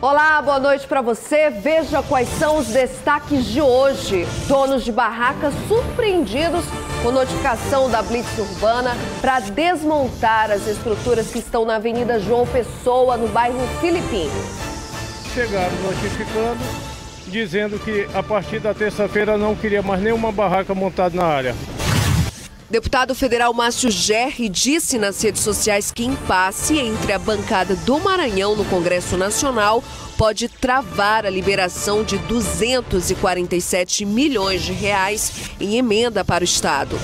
Olá, boa noite para você. Veja quais são os destaques de hoje. Donos de barracas surpreendidos com notificação da Blitz Urbana para desmontar as estruturas que estão na Avenida João Pessoa, no bairro Filipinho. Chegaram notificando, dizendo que a partir da terça-feira não queria mais nenhuma barraca montada na área. Deputado federal Márcio Gerri disse nas redes sociais que impasse entre a bancada do Maranhão no Congresso Nacional pode travar a liberação de 247 milhões de reais em emenda para o Estado.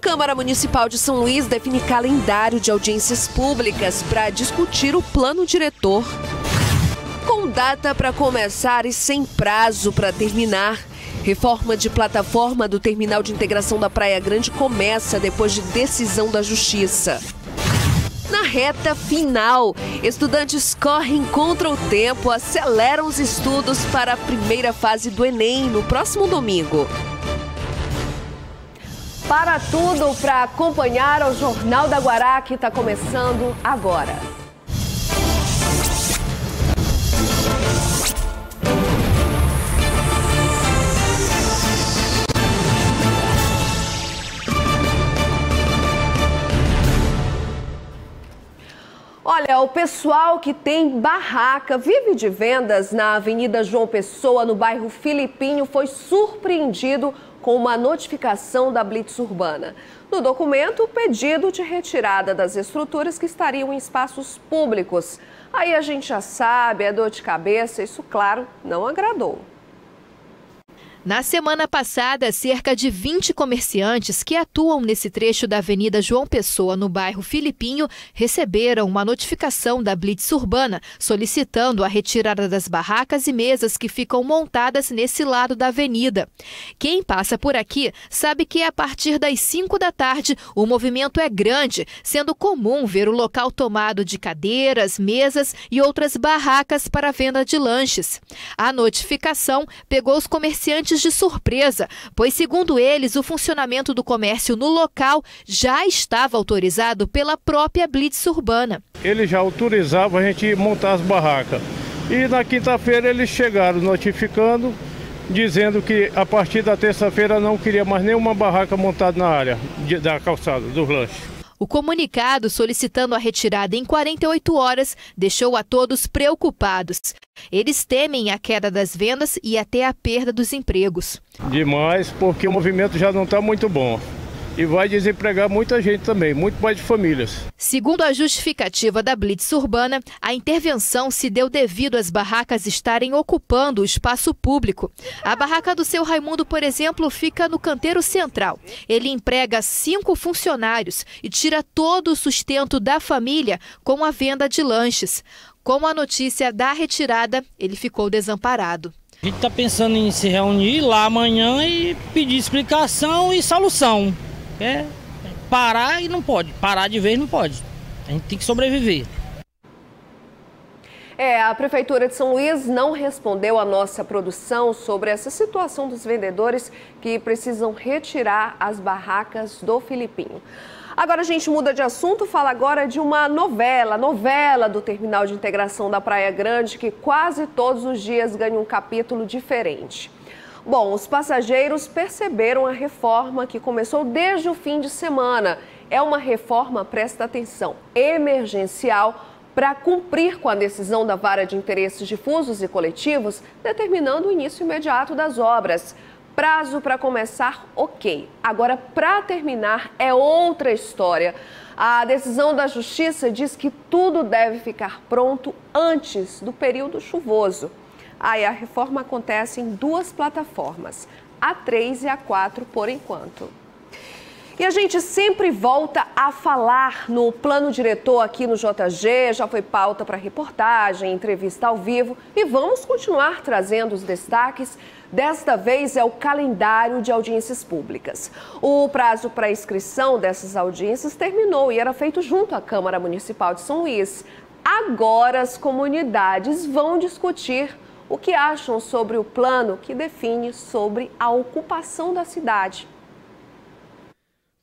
Câmara Municipal de São Luís define calendário de audiências públicas para discutir o plano diretor. Com data para começar e sem prazo para terminar, reforma de plataforma do terminal de integração da Praia Grande começa depois de decisão da Justiça. Na reta final, estudantes correm contra o tempo, aceleram os estudos para a primeira fase do Enem no próximo domingo. Para tudo, para acompanhar o Jornal da Guará, que está começando agora. Olha, o pessoal que tem barraca, vive de vendas na Avenida João Pessoa, no bairro Filipinho, foi surpreendido com uma notificação da Blitz Urbana. No documento, o pedido de retirada das estruturas que estariam em espaços públicos. Aí a gente já sabe, é dor de cabeça, isso, claro, não agradou. Na semana passada, cerca de 20 comerciantes que atuam nesse trecho da Avenida João Pessoa, no bairro Filipinho, receberam uma notificação da Blitz Urbana solicitando a retirada das barracas e mesas que ficam montadas nesse lado da avenida. Quem passa por aqui sabe que a partir das 5 da tarde o movimento é grande, sendo comum ver o local tomado de cadeiras, mesas e outras barracas para venda de lanches. A notificação pegou os comerciantes de surpresa, pois, segundo eles, o funcionamento do comércio no local já estava autorizado pela própria Blitz Urbana. Ele já autorizava a gente montar as barracas. E na quinta-feira eles chegaram notificando, dizendo que a partir da terça-feira não queria mais nenhuma barraca montada na área da calçada, dos lanches. O comunicado solicitando a retirada em 48 horas deixou a todos preocupados. Eles temem a queda das vendas e até a perda dos empregos. Demais, porque o movimento já não está muito bom. E vai desempregar muita gente também, muito mais de famílias. Segundo a justificativa da Blitz Urbana, a intervenção se deu devido às barracas estarem ocupando o espaço público. A barraca do seu Raimundo, por exemplo, fica no canteiro central. Ele emprega 5 funcionários e tira todo o sustento da família com a venda de lanches. Com a notícia da retirada, ele ficou desamparado. A gente está pensando em se reunir lá amanhã e pedir explicação e solução. Parar e não pode, parar de vez não pode. A gente tem que sobreviver. A Prefeitura de São Luís não respondeu à nossa produção sobre essa situação dos vendedores que precisam retirar as barracas do Filipinho. Agora a gente muda de assunto, fala agora de uma novela do Terminal de Integração da Praia Grande, que quase todos os dias ganha um capítulo diferente. Bom, os passageiros perceberam a reforma que começou desde o fim de semana. É uma reforma, presta atenção, emergencial para cumprir com a decisão da Vara de Interesses Difusos e Coletivos, determinando o início imediato das obras. Prazo para começar, ok. Agora, para terminar, é outra história. A decisão da Justiça diz que tudo deve ficar pronto antes do período chuvoso. A reforma acontece em 2 plataformas, a 3 e a 4 por enquanto. E a gente sempre volta a falar no plano diretor aqui no JG, já foi pauta para reportagem, entrevista ao vivo e vamos continuar trazendo os destaques. Desta vez é o calendário de audiências públicas. O prazo para inscrição dessas audiências terminou e era feito junto à Câmara Municipal de São Luís. Agora as comunidades vão discutir o que acham sobre o plano que define sobre a ocupação da cidade.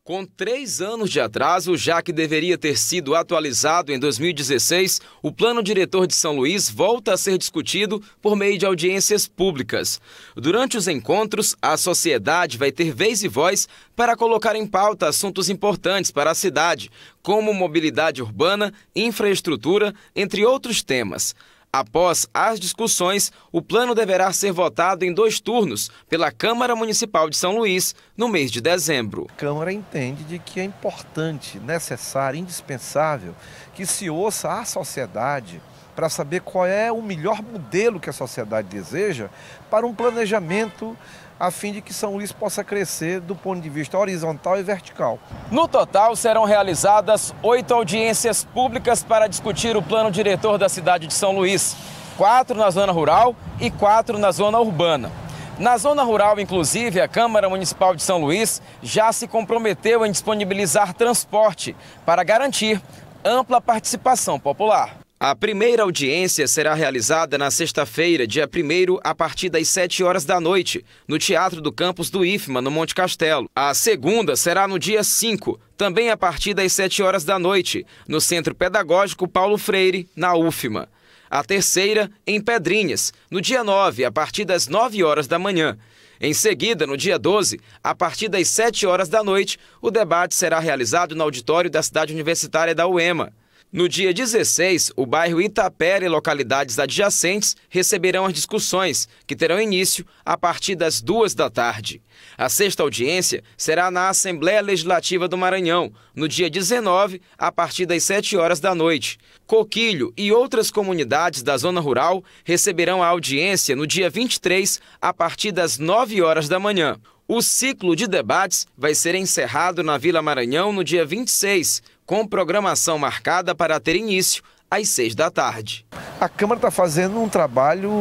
Com 3 anos de atraso, já que deveria ter sido atualizado em 2016, o Plano Diretor de São Luís volta a ser discutido por meio de audiências públicas. Durante os encontros, a sociedade vai ter vez e voz para colocar em pauta assuntos importantes para a cidade, como mobilidade urbana, infraestrutura, entre outros temas. Após as discussões, o plano deverá ser votado em 2 turnos pela Câmara Municipal de São Luís no mês de dezembro. A Câmara entende de que é importante, necessário, indispensável que se ouça a sociedade para saber qual é o melhor modelo que a sociedade deseja para um planejamento a fim de que São Luís possa crescer do ponto de vista horizontal e vertical. No total, serão realizadas 8 audiências públicas para discutir o plano diretor da cidade de São Luís, 4 na zona rural e 4 na zona urbana. Na zona rural, inclusive, a Câmara Municipal de São Luís já se comprometeu em disponibilizar transporte para garantir ampla participação popular. A primeira audiência será realizada na sexta-feira, dia 1º, a partir das 7 horas da noite, no Teatro do Campus do IFMA, no Monte Castelo. A segunda será no dia 5, também a partir das 7 horas da noite, no Centro Pedagógico Paulo Freire, na UFMA. A terceira, em Pedrinhas, no dia 9, a partir das 9 horas da manhã. Em seguida, no dia 12, a partir das 7 horas da noite, o debate será realizado no auditório da Cidade Universitária da UEMA. No dia 16, o bairro Itapera e localidades adjacentes receberão as discussões, que terão início a partir das 2 da tarde. A sexta audiência será na Assembleia Legislativa do Maranhão, no dia 19, a partir das 7 horas da noite. Coquilho e outras comunidades da zona rural receberão a audiência no dia 23, a partir das 9 horas da manhã. O ciclo de debates vai ser encerrado na Vila Maranhão no dia 26, com programação marcada para ter início às 6 da tarde. A Câmara está fazendo um trabalho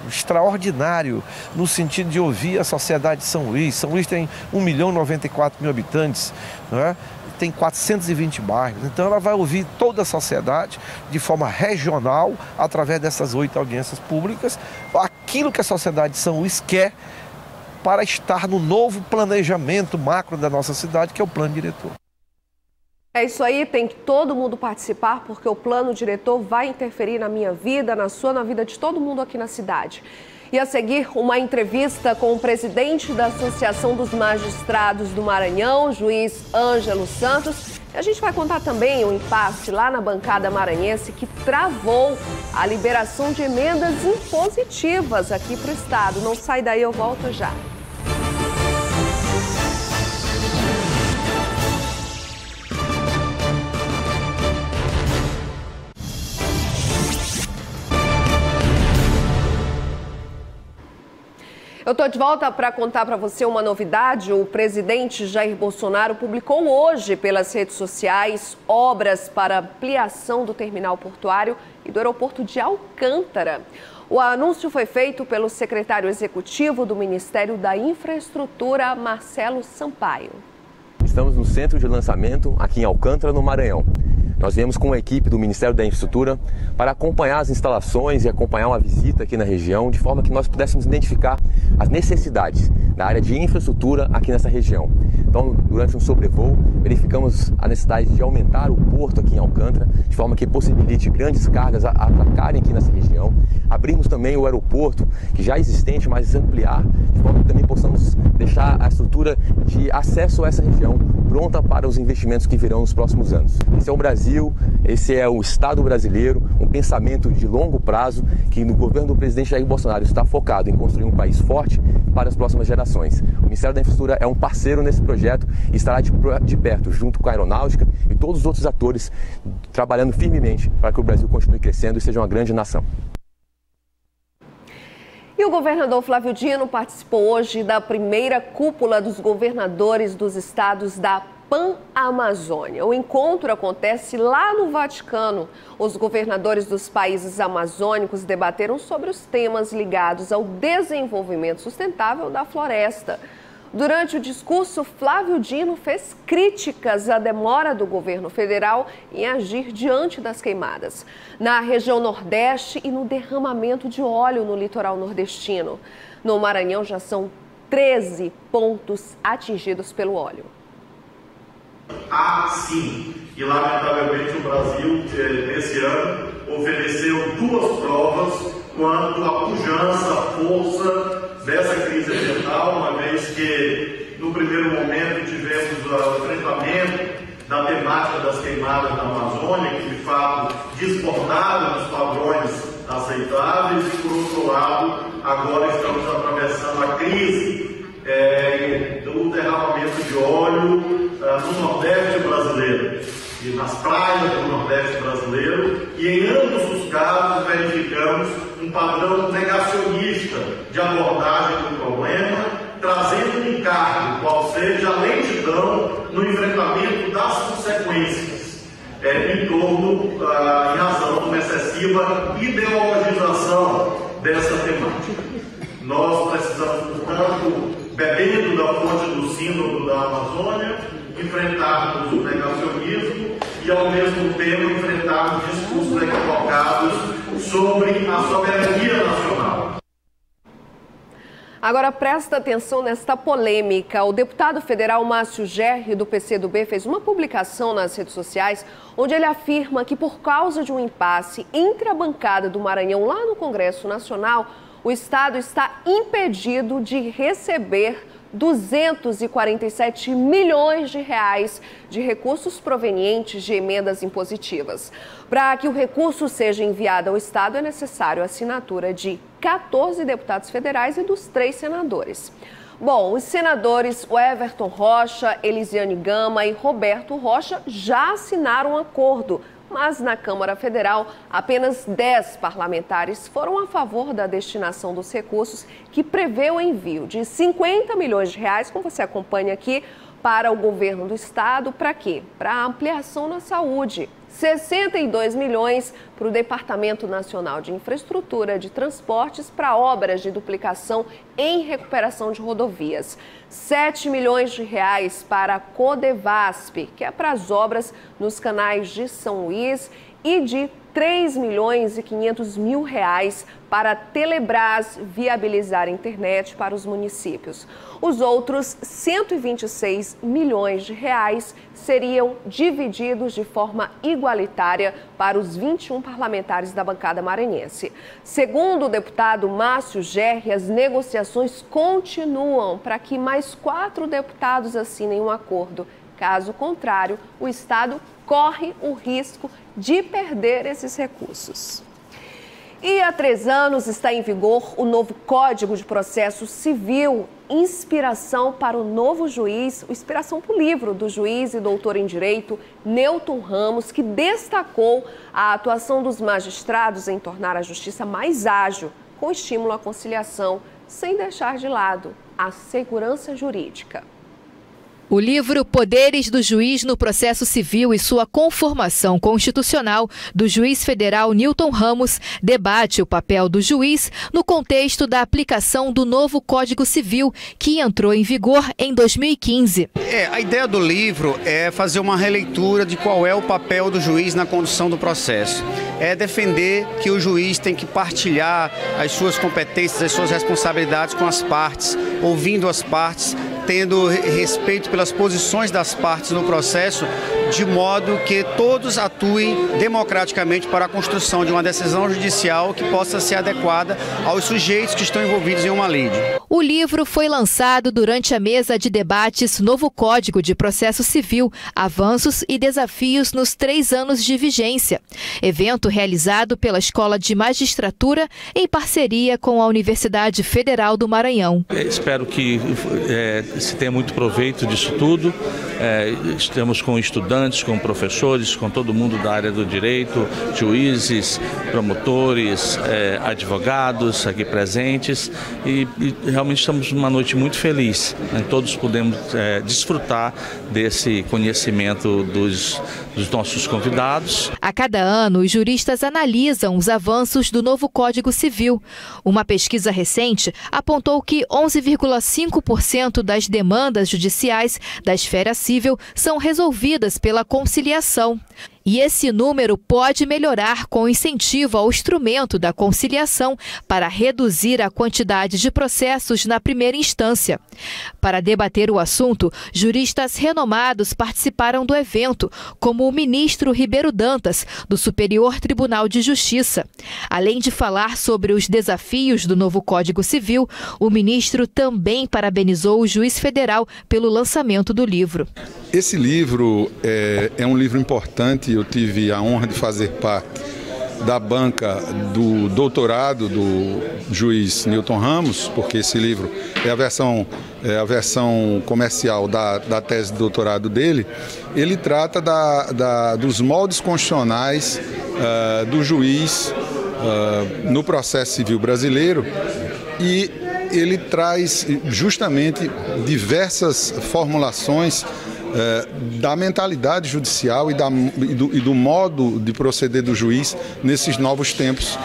extraordinário no sentido de ouvir a sociedade de São Luís. São Luís tem 1.094.000 habitantes, não é? Tem 420 bairros, então ela vai ouvir toda a sociedade de forma regional, através dessas 8 audiências públicas, aquilo que a sociedade de São Luís quer para estar no novo planejamento macro da nossa cidade, que é o plano diretor. É isso aí, tem que todo mundo participar, porque o plano diretor vai interferir na minha vida, na sua, na vida de todo mundo aqui na cidade. E a seguir, uma entrevista com o presidente da Associação dos Magistrados do Maranhão, juiz Ângelo Santos. E a gente vai contar também o impasse lá na bancada maranhense que travou a liberação de emendas impositivas aqui para o estado. Não sai daí, eu volto já. Eu estou de volta para contar para você uma novidade. O presidente Jair Bolsonaro publicou hoje pelas redes sociais obras para ampliação do terminal portuário e do aeroporto de Alcântara. O anúncio foi feito pelo secretário executivo do Ministério da Infraestrutura, Marcelo Sampaio. Estamos no centro de lançamento aqui em Alcântara, no Maranhão. Nós viemos com a equipe do Ministério da Infraestrutura para acompanhar as instalações e acompanhar uma visita aqui na região, de forma que nós pudéssemos identificar as necessidades da área de infraestrutura aqui nessa região. Então, durante um sobrevoo, verificamos a necessidade de aumentar o porto aqui em Alcântara, de forma que possibilite grandes cargas a atracarem aqui nessa região. Abrimos também o aeroporto, que já é existente, mas ampliar, de forma que também possamos deixar a estrutura de acesso a essa região pronta para os investimentos que virão nos próximos anos. Esse é o Brasil, esse é o Estado brasileiro, um pensamento de longo prazo que no governo do presidente Jair Bolsonaro está focado em construir um país forte para as próximas gerações. O Ministério da Infraestrutura é um parceiro nesse projeto e estará de perto, junto com a aeronáutica e todos os outros atores, trabalhando firmemente para que o Brasil continue crescendo e seja uma grande nação. E o governador Flávio Dino participou hoje da primeira cúpula dos governadores dos estados da Pan-Amazônia. O encontro acontece lá no Vaticano. Os governadores dos países amazônicos debateram sobre os temas ligados ao desenvolvimento sustentável da floresta. Durante o discurso, Flávio Dino fez críticas à demora do governo federal em agir diante das queimadas na região Nordeste e no derramamento de óleo no litoral nordestino. No Maranhão já são 13 pontos atingidos pelo óleo. Há sim, e lamentavelmente o Brasil, nesse ano, ofereceu duas provas quanto à pujança, à força dessa crise ambiental, uma vez que no primeiro momento tivemos o enfrentamento da temática das queimadas na Amazônia, que de fato desbordaram os padrões aceitáveis, e por outro lado, agora estamos atravessando a crise do derramamento de óleo no Nordeste brasileiro e nas praias do Nordeste brasileiro, e em ambos os casos verificamos um padrão negacionista de abordagem do problema, trazendo um encargo, qual seja a lentidão no enfrentamento das consequências, em razão de uma excessiva ideologização dessa temática. Nós precisamos, portanto, bebendo da fonte do símbolo da Amazônia, enfrentarmos o negacionismo e, ao mesmo tempo, enfrentarmos discursos equivocados sobre a soberania nacional. Agora presta atenção nesta polêmica. O deputado federal Márcio Gerri, do PCdoB, fez uma publicação nas redes sociais onde ele afirma que, por causa de um impasse entre a bancada do Maranhão lá no Congresso Nacional, o Estado está impedido de receber 247 milhões de reais de recursos provenientes de emendas impositivas. Para que o recurso seja enviado ao Estado, é necessário a assinatura de 14 deputados federais e dos 3 senadores. Bom, os senadores Everton Rocha, Elisiane Gama e Roberto Rocha já assinaram um acordo, mas na Câmara Federal, apenas 10 parlamentares foram a favor da destinação dos recursos, que prevê o envio de 50 milhões de reais, como você acompanha aqui, para o governo do estado. Para quê? Para a ampliação na saúde. 62 milhões para o Departamento Nacional de Infraestrutura de Transportes para obras de duplicação em recuperação de rodovias. 7 milhões de reais para a Codevasp, que é para as obras nos canais de São Luís, e de 3 milhões e 500 mil reais para a Telebrás viabilizar a internet para os municípios. Os outros 126 milhões de reais seriam divididos de forma igualitária para os 21 parlamentares da bancada maranhense. Segundo o deputado Márcio Gerri, as negociações continuam para que mais 4 deputados assinem um acordo. Caso contrário, o Estado corre o risco de perder esses recursos. E há 3 anos está em vigor o novo Código de Processo Civil, inspiração para o novo juiz, inspiração para o livro do juiz e doutor em Direito, Newton Ramos, que destacou a atuação dos magistrados em tornar a justiça mais ágil, com estímulo à conciliação, sem deixar de lado a segurança jurídica. O livro Poderes do Juiz no Processo Civil e sua conformação constitucional, do juiz federal Newton Ramos, debate o papel do juiz no contexto da aplicação do novo Código Civil, que entrou em vigor em 2015. A ideia do livro é fazer uma releitura de qual é o papel do juiz na condução do processo. É defender que o juiz tem que partilhar as suas competências, as suas responsabilidades com as partes, ouvindo as partes, tendo respeito pelas posições das partes no processo, de modo que todos atuem democraticamente para a construção de uma decisão judicial que possa ser adequada aos sujeitos que estão envolvidos em uma lide. O livro foi lançado durante a mesa de debates Novo Código de Processo Civil, Avanços e Desafios nos 3 anos de vigência. Evento realizado pela Escola de Magistratura em parceria com a Universidade Federal do Maranhão. Espero que se tenha muito proveito disso tudo. Estamos com estudantes, com professores, com todo mundo da área do direito, juízes, promotores, advogados aqui presentes e realmente estamos numa noite muito feliz. Todos podemos desfrutar desse conhecimento dos nossos convidados. A cada ano, os juristas analisam os avanços do novo Código Civil. Uma pesquisa recente apontou que 11,5% das demandas judiciais da esfera civil são resolvidas pela conciliação. E esse número pode melhorar com incentivo ao instrumento da conciliação para reduzir a quantidade de processos na primeira instância. Para debater o assunto, juristas renomados participaram do evento, como o ministro Ribeiro Dantas, do Superior Tribunal de Justiça. Além de falar sobre os desafios do novo Código Civil, o ministro também parabenizou o juiz federal pelo lançamento do livro. Esse livro é um livro importante. Eu tive a honra de fazer parte da banca do doutorado do juiz Newton Ramos, porque esse livro é a versão comercial da tese de doutorado dele. Ele trata dos moldes constitucionais do juiz no processo civil brasileiro, e ele traz justamente diversas formulações da mentalidade judicial e do modo de proceder do juiz nesses novos tempos,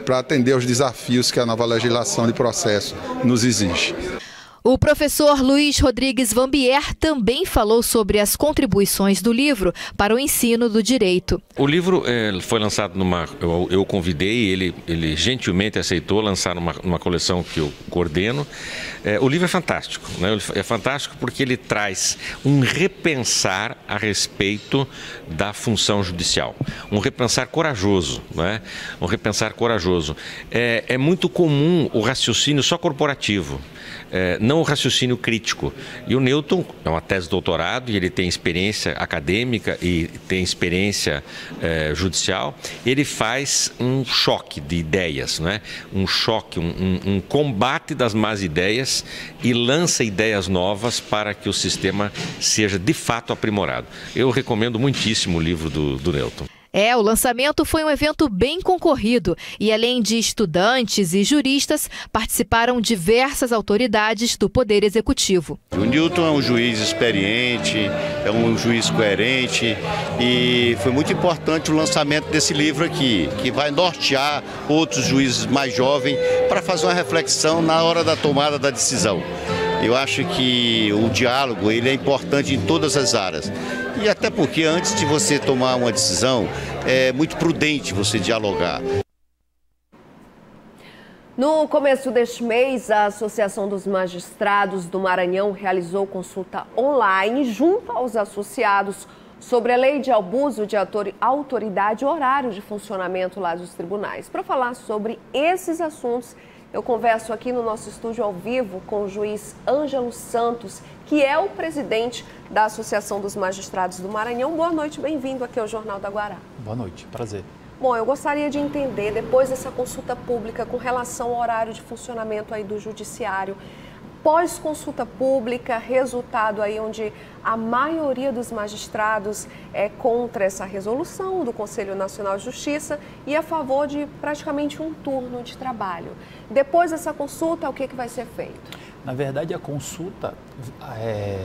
para atender aos desafios que a nova legislação de processo nos exige. O professor Luiz Rodrigues Vambier também falou sobre as contribuições do livro para o ensino do direito. O livro foi lançado eu convidei, ele gentilmente aceitou lançar numa coleção que eu coordeno. O livro é fantástico, né? É fantástico porque ele traz um repensar a respeito da função judicial, um repensar corajoso, né? Um repensar corajoso. É muito comum o raciocínio só corporativo, não o raciocínio crítico. E o Newton é uma tese de doutorado e ele tem experiência acadêmica e tem experiência judicial. Ele faz um choque de ideias, né? Um choque, um combate das más ideias, e lança ideias novas para que o sistema seja de fato aprimorado. Eu recomendo muitíssimo o livro do Newton. O lançamento foi um evento bem concorrido e, além de estudantes e juristas, participaram diversas autoridades do Poder Executivo. O Newton é um juiz experiente, é um juiz coerente, e foi muito importante o lançamento desse livro aqui, que vai nortear outros juízes mais jovens para fazer uma reflexão na hora da tomada da decisão. Eu acho que o diálogo ele é importante em todas as áreas. E até porque antes de você tomar uma decisão, é muito prudente você dialogar. No começo deste mês, a Associação dos Magistrados do Maranhão realizou consulta online junto aos associados sobre a lei de abuso de autoridade e horário de funcionamento lá dos tribunais. Para falar sobre esses assuntos, eu converso aqui no nosso estúdio ao vivo com o juiz Ângelo Santos, que é o presidente da Associação dos Magistrados do Maranhão. Boa noite, bem-vindo aqui ao Jornal da Guará. Boa noite, prazer. Bom, eu gostaria de entender, depois dessa consulta pública com relação ao horário de funcionamento aí do judiciário, pós-consulta pública, resultado aí onde a maioria dos magistrados é contra essa resolução do Conselho Nacional de Justiça e a favor de praticamente um turno de trabalho. Depois dessa consulta, o que vai ser feito? Na verdade, a consulta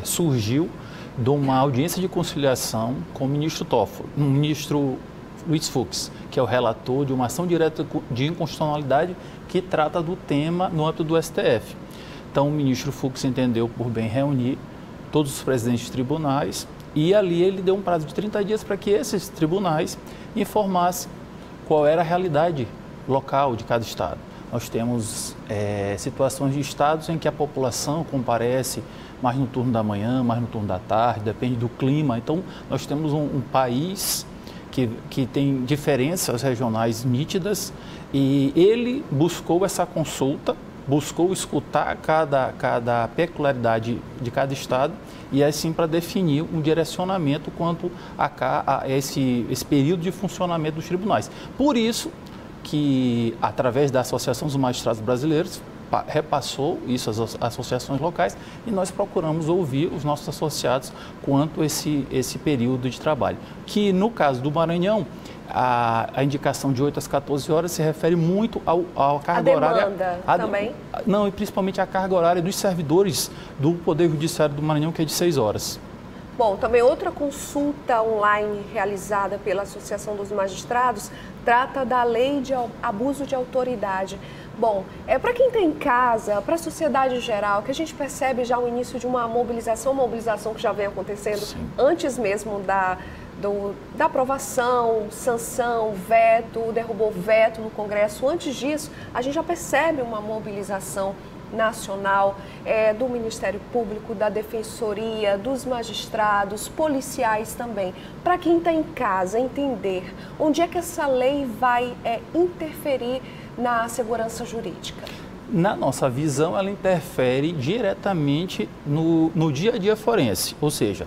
surgiu de uma audiência de conciliação com o ministro Toffoli, o ministro Luiz Fux, que é o relator de uma ação direta de inconstitucionalidade que trata do tema no âmbito do STF. Então, o ministro Fux entendeu por bem reunir todos os presidentes de tribunais e ali ele deu um prazo de 30 dias para que esses tribunais informassem qual era a realidade local de cada estado. Nós temos situações de estados em que a população comparece mais no turno da manhã, mais no turno da tarde, depende do clima. Então, nós temos um país que tem diferenças regionais nítidas e ele buscou essa consulta, buscou escutar cada peculiaridade de cada estado e assim para definir um direcionamento quanto a esse período de funcionamento dos tribunais. Por isso que, através da Associação dos Magistrados Brasileiros, repassou isso às associações locais e nós procuramos ouvir os nossos associados quanto a esse período de trabalho. Que, no caso do Maranhão, a indicação de 8 às 14 horas se refere muito à carga horária. A demanda também? Não, e principalmente à carga horária dos servidores do Poder Judiciário do Maranhão, que é de 6 horas. Bom, também outra consulta online realizada pela Associação dos Magistrados trata da lei de abuso de autoridade. Bom, para quem está em casa, para a sociedade em geral, que a gente percebe já o início de uma mobilização que já vem acontecendo antes mesmo da aprovação, sanção, veto, derrubou veto no Congresso. Antes disso, a gente já percebe uma mobilização nacional do Ministério Público, da Defensoria, dos magistrados, policiais também. Para quem está em casa entender onde é que essa lei vai interferir na segurança jurídica. Na nossa visão, ela interfere diretamente no dia a dia forense, ou seja,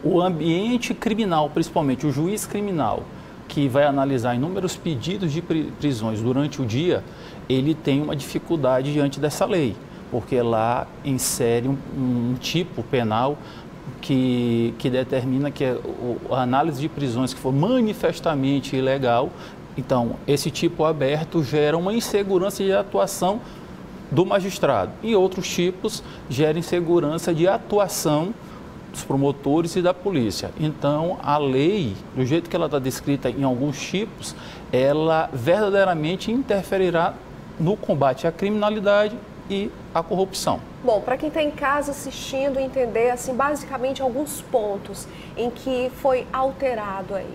o ambiente criminal, principalmente o juiz criminal, que vai analisar inúmeros pedidos de prisões durante o dia, ele tem uma dificuldade diante dessa lei, porque lá insere um tipo penal que determina que a análise de prisões que for manifestamente ilegal. Então, esse tipo aberto gera uma insegurança de atuação do magistrado, e outros tipos geram insegurança de atuação dos promotores e da polícia. Então, a lei, do jeito que ela está descrita em alguns tipos, ela verdadeiramente interferirá no combate à criminalidade e à corrupção. Bom, para quem está em casa assistindo, entender assim, basicamente alguns pontos em que foi alterado aí.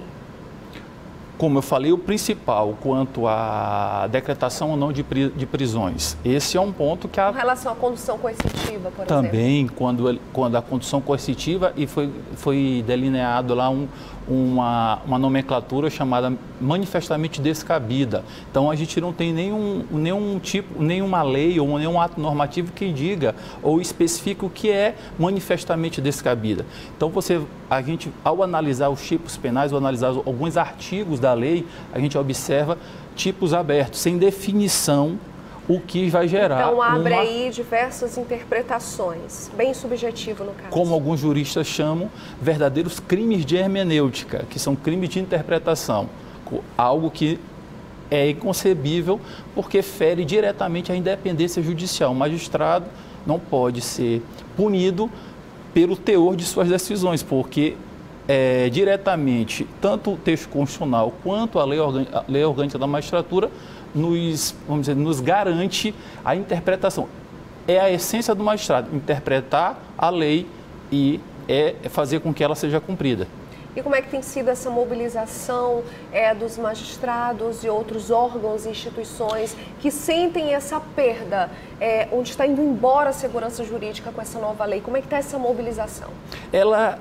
Como eu falei, o principal quanto à decretação ou não de prisões, esse é um ponto que Com relação à condução coercitiva, por exemplo. Também, quando a condução coercitiva, e foi delineado lá uma nomenclatura chamada manifestamente descabida. Então, a gente não tem nenhuma lei ou nenhum ato normativo que diga ou especifique o que é manifestamente descabida. Então, a gente, ao analisar os tipos penais, ao analisar alguns artigos da lei, a gente observa tipos abertos, sem definição, o que vai gerar. Então, abre aí diversas interpretações, bem subjetivo no caso. Como alguns juristas chamam, verdadeiros crimes de hermenêutica, que são crimes de interpretação, algo que é inconcebível porque fere diretamente a independência judicial. O magistrado não pode ser punido pelo teor de suas decisões, porque diretamente, tanto o texto constitucional quanto a lei orgânica da magistratura nos garante a interpretação. É a essência do magistrado, interpretar a lei e fazer com que ela seja cumprida. E como é que tem sido essa mobilização dos magistrados e outros órgãos e instituições que sentem essa perda, onde está indo embora a segurança jurídica com essa nova lei? Como é que está essa mobilização? Ela,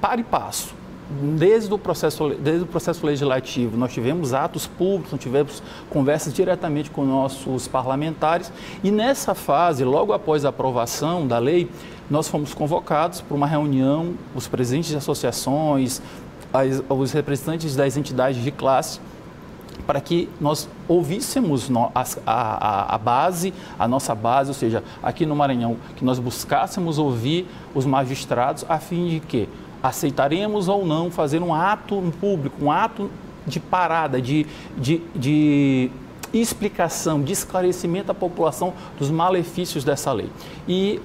para e passo. Desde o processo legislativo, nós tivemos atos públicos, nós tivemos conversas diretamente com nossos parlamentares, e nessa fase, logo após a aprovação da lei, nós fomos convocados para uma reunião, os presidentes de associações, os representantes das entidades de classe, para que nós ouvíssemos a nossa base, ou seja, aqui no Maranhão, que nós buscássemos ouvir os magistrados a fim de que aceitaremos ou não fazer um ato público, um ato de parada, de explicação, de esclarecimento à população dos malefícios dessa lei. E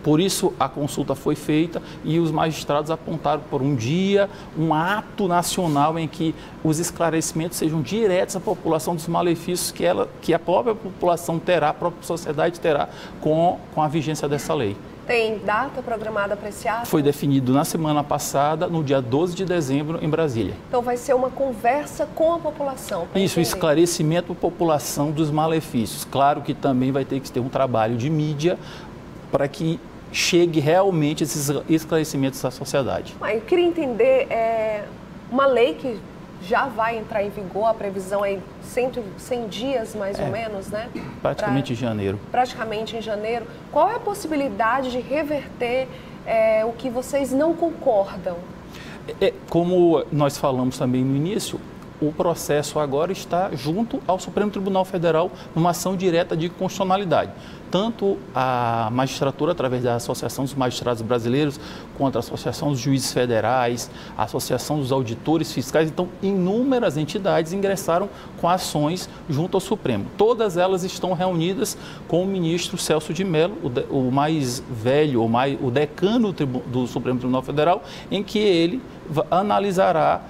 por isso a consulta foi feita e os magistrados apontaram por um dia, um ato nacional em que os esclarecimentos sejam diretos à população dos malefícios que a própria população terá, a própria sociedade terá com a vigência dessa lei. Tem data programada para esse ato? Foi definido na semana passada, no dia 12 de dezembro, em Brasília. Então vai ser uma conversa com a população. Isso, esclarecimento à população dos malefícios. Claro que também vai ter que ter um trabalho de mídia para que chegue realmente esses esclarecimentos à sociedade. Eu queria entender, uma lei que já vai entrar em vigor, a previsão é 100 dias mais ou menos, né? Praticamente em janeiro. Praticamente em janeiro. Qual é a possibilidade de reverter o que vocês não concordam? Como nós falamos também no início, o processo agora está junto ao Supremo Tribunal Federal numa ação direta de constitucionalidade. Tanto a magistratura, através da Associação dos Magistrados Brasileiros, quanto a Associação dos Juízes Federais, a Associação dos Auditores Fiscais. Então, inúmeras entidades ingressaram com ações junto ao Supremo. Todas elas estão reunidas com o ministro Celso de Mello, o mais velho, o decano do Supremo Tribunal Federal, em que ele analisará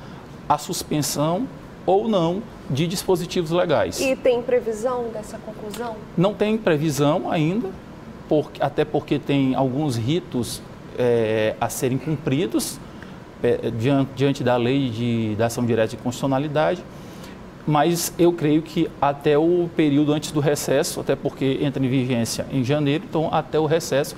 a suspensão ou não de dispositivos legais. E tem previsão dessa conclusão? Não tem previsão ainda, até porque tem alguns ritos a serem cumpridos, diante da lei da ação direta de constitucionalidade, mas eu creio que até o período antes do recesso, até porque entra em vigência em janeiro, então até o recesso,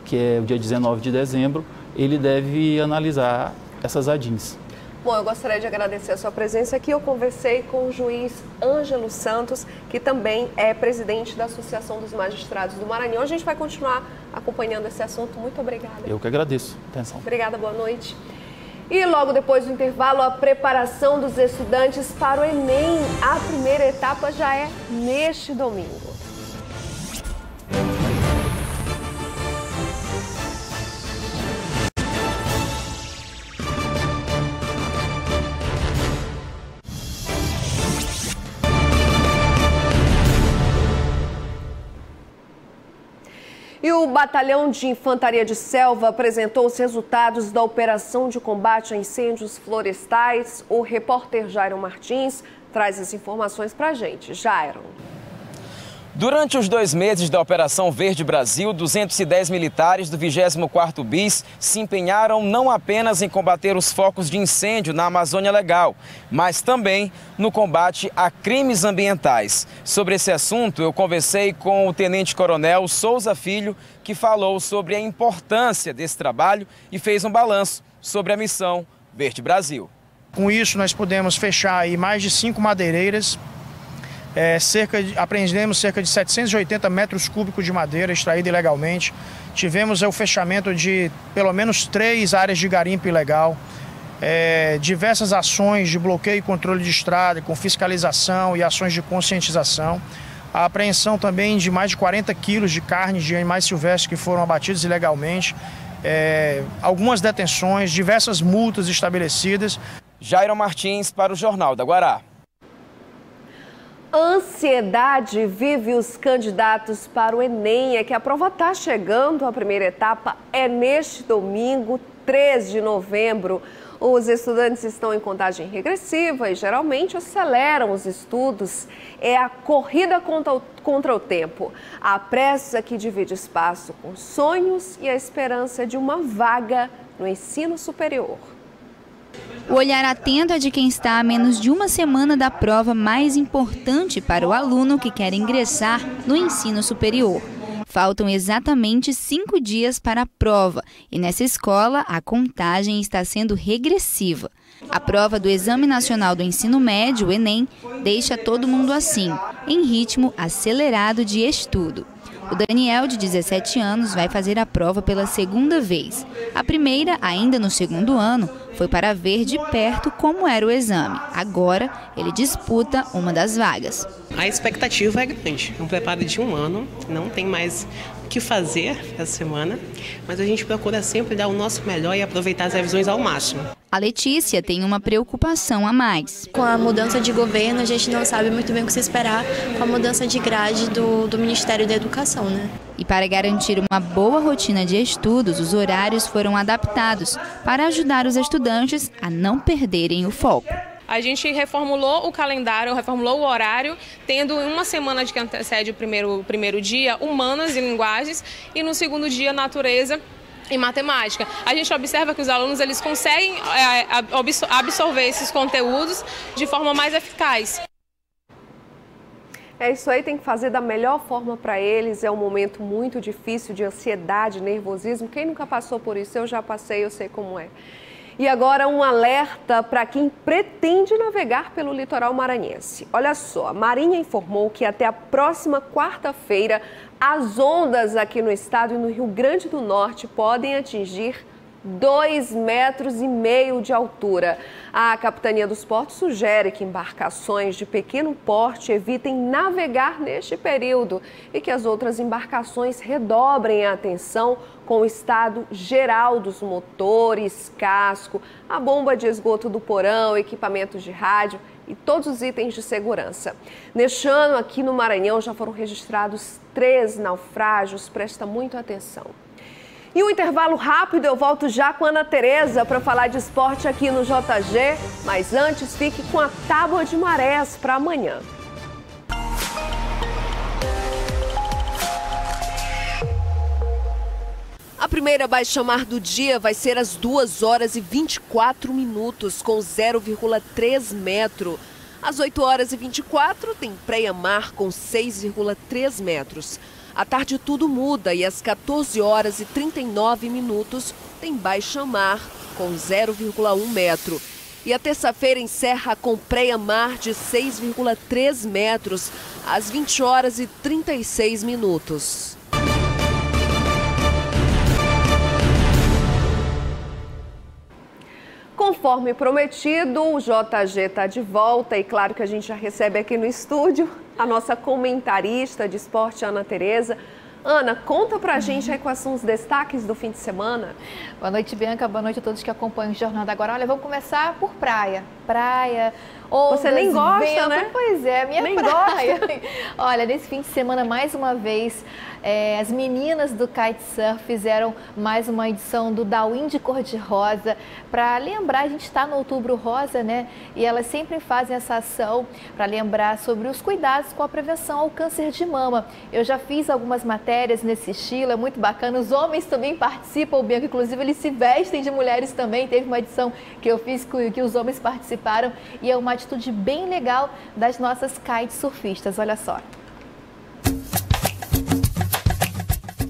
que é o dia 19 de dezembro, ele deve analisar essas ADINs. Bom, eu gostaria de agradecer a sua presença aqui. Eu conversei com o juiz Ângelo Santos, que também é presidente da Associação dos Magistrados do Maranhão. A gente vai continuar acompanhando esse assunto. Muito obrigada. Eu que agradeço. Atenção. Obrigada, boa noite. E logo depois do intervalo, a preparação dos estudantes para o Enem. A primeira etapa já é neste domingo. E o Batalhão de Infantaria de Selva apresentou os resultados da operação de combate a incêndios florestais. O repórter Jairo Martins traz as informações para a gente. Jairo. Durante os 2 meses da Operação Verde Brasil, 210 militares do 24º BIS se empenharam não apenas em combater os focos de incêndio na Amazônia Legal, mas também no combate a crimes ambientais. Sobre esse assunto, eu conversei com o Tenente-Coronel Souza Filho, que falou sobre a importância desse trabalho e fez um balanço sobre a missão Verde Brasil. Com isso, nós pudemos fechar aí mais de 5 madeireiras. Apreendemos cerca de 780 metros cúbicos de madeira extraída ilegalmente. Tivemos o fechamento de pelo menos 3 áreas de garimpo ilegal. Diversas ações de bloqueio e controle de estrada, com fiscalização e ações de conscientização. A apreensão também de mais de 40 quilos de carne de animais silvestres que foram abatidos ilegalmente. Algumas detenções, diversas multas estabelecidas. Jairo Martins para o Jornal da Guará. Ansiedade vive os candidatos para o Enem. É que a prova está chegando, a primeira etapa é neste domingo, 3 de novembro. Os estudantes estão em contagem regressiva e geralmente aceleram os estudos. É a corrida contra o tempo, a pressa que divide espaço com sonhos e a esperança de uma vaga no ensino superior. O olhar atento é de quem está a menos de uma semana da prova mais importante para o aluno que quer ingressar no ensino superior. Faltam exatamente 5 dias para a prova e nessa escola a contagem está sendo regressiva. A prova do Exame Nacional do Ensino Médio, o Enem, deixa todo mundo assim, em ritmo acelerado de estudo. O Daniel, de 17 anos, vai fazer a prova pela 2ª vez. A primeira, ainda no 2º ano, foi para ver de perto como era o exame. Agora, ele disputa uma das vagas. A expectativa é grande. É um preparo de 1 ano, não tem mais o que fazer essa semana, mas a gente procura sempre dar o nosso melhor e aproveitar as revisões ao máximo. A Letícia tem uma preocupação a mais. Com a mudança de governo, a gente não sabe muito bem o que se esperar com a mudança de grade do Ministério da Educação, né? E para garantir uma boa rotina de estudos, os horários foram adaptados para ajudar os estudantes a não perderem o foco. A gente reformulou o calendário, reformulou o horário, tendo uma semana de que antecede o primeiro dia, humanas e linguagens, e no segundo dia, natureza e matemática. A gente observa que os alunos eles conseguem absorver esses conteúdos de forma mais eficaz. É isso aí, tem que fazer da melhor forma para eles. É um momento muito difícil de ansiedade, nervosismo. Quem nunca passou por isso? Eu já passei, eu sei como é. E agora um alerta para quem pretende navegar pelo litoral maranhense. Olha só, a Marinha informou que até a próxima quarta-feira as ondas aqui no estado e no Rio Grande do Norte podem atingir 2,5 metros de altura. A Capitania dos Portos sugere que embarcações de pequeno porte evitem navegar neste período e que as outras embarcações redobrem a atenção com o estado geral dos motores, casco, a bomba de esgoto do porão, equipamentos de rádio e todos os itens de segurança. Neste ano, aqui no Maranhão, já foram registrados 3 naufrágios. Presta muita atenção. E um intervalo rápido, eu volto já com a Ana Tereza para falar de esporte aqui no JG. Mas antes, fique com a tábua de marés para amanhã. A A primeira baixa-mar do dia vai ser às 2 horas e 24 minutos, com 0,3 metro. Às 8 horas e 24 tem praia-mar com 6,3 metros. À tarde tudo muda e às 14 horas e 39 minutos tem baixa-mar com 0,1 metro. E a terça-feira encerra com praia-mar de 6,3 metros, às 20 horas e 36 minutos. Conforme prometido, o JG está de volta e claro que a gente já recebe aqui no estúdio a nossa comentarista de esporte, Ana Tereza. Ana, conta pra gente aí quais são os destaques do fim de semana. Boa noite, Bianca. Boa noite a todos que acompanham o Jornal da Agora. Olha, vamos começar por praia. Ondas, você nem gosta, vento, né? Pois é, minha nem praia. Gosta. Olha, nesse fim de semana, mais uma vez, as meninas do Kitesurf fizeram mais uma edição do Dawin de Cor-de-Rosa. Para lembrar, a gente está no Outubro Rosa, né? E elas sempre fazem essa ação para lembrar sobre os cuidados com a prevenção ao câncer de mama. Eu já fiz algumas matérias nesse estilo, é muito bacana. Os homens também participam, Bianca, inclusive eles se vestem de mulheres também. Teve uma edição que eu fiz que os homens participaram e é uma atitude bem legal das nossas kitesurfistas. Olha só.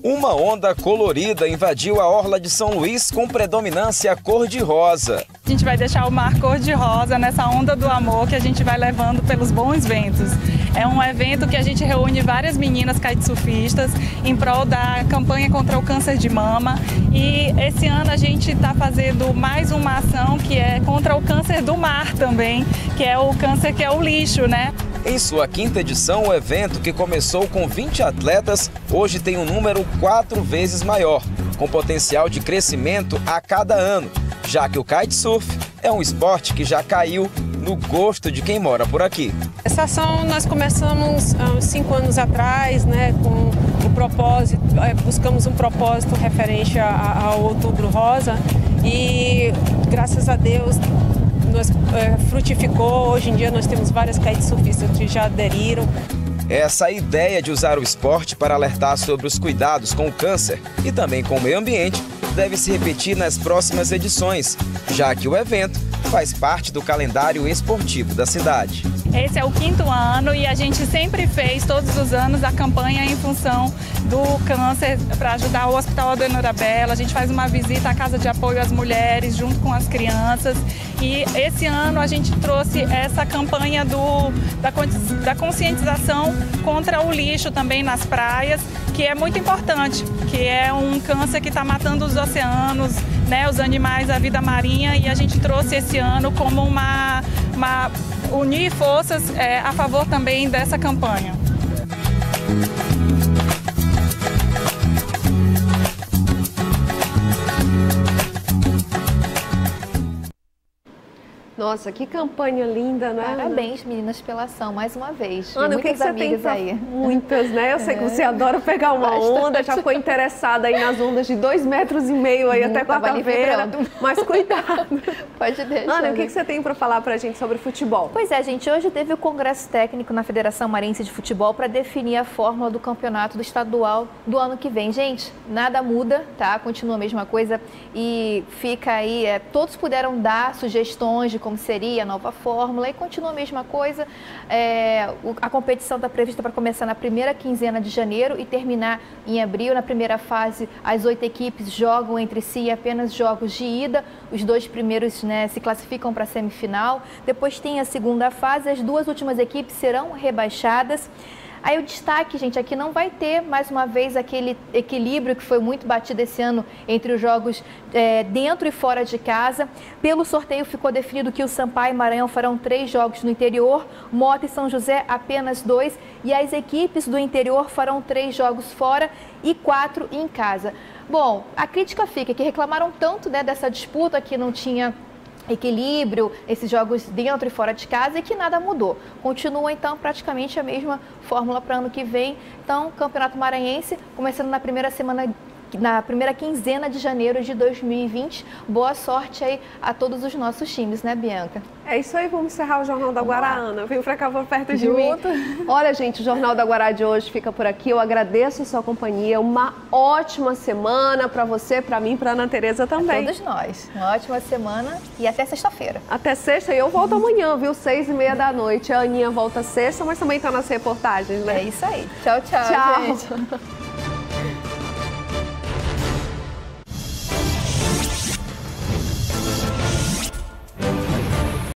Uma onda colorida invadiu a orla de São Luís com predominância cor-de-rosa. A gente vai deixar o mar cor-de-rosa nessa onda do amor que a gente vai levando pelos bons ventos. É um evento que a gente reúne várias meninas kitesurfistas em prol da campanha contra o câncer de mama. E esse ano a gente está fazendo mais uma ação que é contra o câncer do mar também, que é o câncer que é o lixo, né? Em sua 5ª edição, o evento, que começou com 20 atletas, hoje tem um número 4 vezes maior, com potencial de crescimento a cada ano, já que o kitesurf é um esporte que já caiu no gosto de quem mora por aqui. Essa ação nós começamos há uns 5 anos atrás, né, com o propósito, buscamos um propósito referente ao Outubro Rosa e, graças a Deus, frutificou. Hoje em dia nós temos várias kitesurfistas que já aderiram. Essa ideia de usar o esporte para alertar sobre os cuidados com o câncer e também com o meio ambiente deve se repetir nas próximas edições, já que o evento faz parte do calendário esportivo da cidade. Esse é o 5º ano e a gente sempre fez, todos os anos, a campanha em função do câncer para ajudar o Hospital Adenora Bela. A gente faz uma visita à Casa de Apoio às Mulheres junto com as crianças. E esse ano a gente trouxe essa campanha da conscientização contra o lixo também nas praias, que é muito importante, que é um câncer que está matando os oceanos, né, os animais, a vida marinha, e a gente trouxe esse ano como unir forças a favor também dessa campanha. Nossa, que campanha linda, né? Parabéns, meninas, pela ação, mais uma vez. Ana, o que você tem aí? Muitas, né? Eu sei que você adora pegar uma onda, já ficou interessada aí nas ondas de 2,5 metros aí até quarta-feira. Mas cuidado. Pode deixar. Ana, o que você tem para falar pra gente sobre futebol? Pois é, gente, hoje teve o Congresso Técnico na Federação Maranhense de Futebol para definir a fórmula do campeonato do estadual do ano que vem. Gente, nada muda, tá? Continua a mesma coisa e fica aí, todos puderam dar sugestões de como seria a nova fórmula e continua a mesma coisa. A competição está prevista para começar na primeira quinzena de janeiro e terminar em abril. Na primeira fase, as 8 equipes jogam entre si apenas jogos de ida. Os 2 primeiros, né, se classificam para a semifinal. Depois tem a segunda fase, as 2 últimas equipes serão rebaixadas. Aí o destaque, gente, aqui não vai ter, mais uma vez, aquele equilíbrio que foi muito batido esse ano entre os jogos dentro e fora de casa. Pelo sorteio ficou definido que o Sampaio e Maranhão farão 3 jogos no interior, Mota e São José apenas 2, e as equipes do interior farão 3 jogos fora e 4 em casa. Bom, a crítica fica que reclamaram tanto, né, dessa disputa que não tinha equilíbrio, esses jogos dentro e fora de casa, e que nada mudou. Continua, então, praticamente a mesma fórmula para ano que vem. Então, Campeonato Maranhense, começando na primeira semana na primeira quinzena de janeiro de 2020. Boa sorte aí a todos os nossos times, né, Bianca? É isso aí, vamos encerrar o Jornal da Guará, Ana. Vem pra cá, por perto de mim. Olha, gente, o Jornal da Guará de hoje fica por aqui. Eu agradeço a sua companhia. Uma ótima semana pra você, pra mim, pra Ana Tereza também. Todos nós. Uma ótima semana e até sexta-feira. Até sexta, e eu volto amanhã, viu? 6h30 da noite. A Aninha volta sexta, mas também tá nas reportagens, né? É isso aí. Tchau, tchau, gente.